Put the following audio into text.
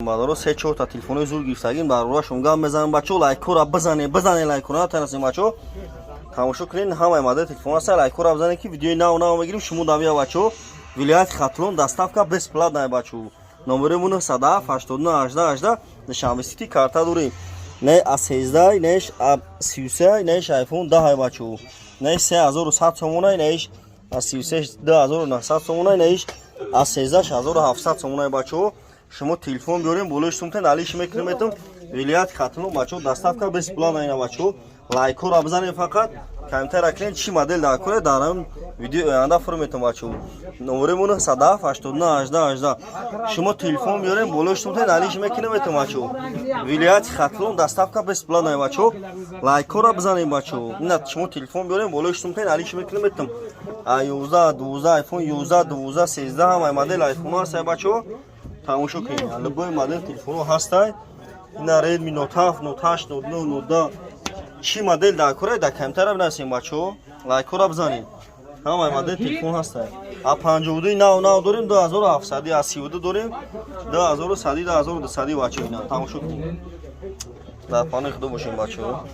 Бадаро 3-4 та телефони зур гирифтагин барояшон гам мезанам бачо лайкора базане лайкора натанасем бачо тамошо кунед ҳамаи модели телефон аст лайкора базане ки видеои нав мегирим шумо давия бачо вилояти Хатлон доставка бесплатная бачо номеремон 907 89 18 18 нишан висити карта дорем не A13 неш A33 неш iPhone 10 бачо неш 3100 сомонай неш A33 2900 сомонай неш A13 1700 сомонай бачо шумо телефон биёрем болои сумтен алиш мекунем вилояти Хатлон бачо доставка бесплатная бачо лайкора бизанем фақат камтар аклен чи модель дакуре дарам видео оянда фурметам бачо номеремон 907 89 18 18 шумо телефон биёрем болои сумтен алиш мекунем бачо вилояти Хатлон доставка бесплатная бачо лайкора бизанем бачо ина шумо телефон биёрем болои сумтен алиш мекунем A11 12 iPhone 11 12 13 ҳамаи модель iPhone аст бачо тамошо кунед любой модель телефоно ҳастай ина Redmi Note 7 Note 8 Note 9 Note 10 чи модель дакуре да камтара бинасем бачо лайкора бизанем ҳамаи модель телефон ҳастай A52 нав дорем 2700 A32 дорем 2100 2200 бачо ина тамошо кунед дар панои худо бошем бачо.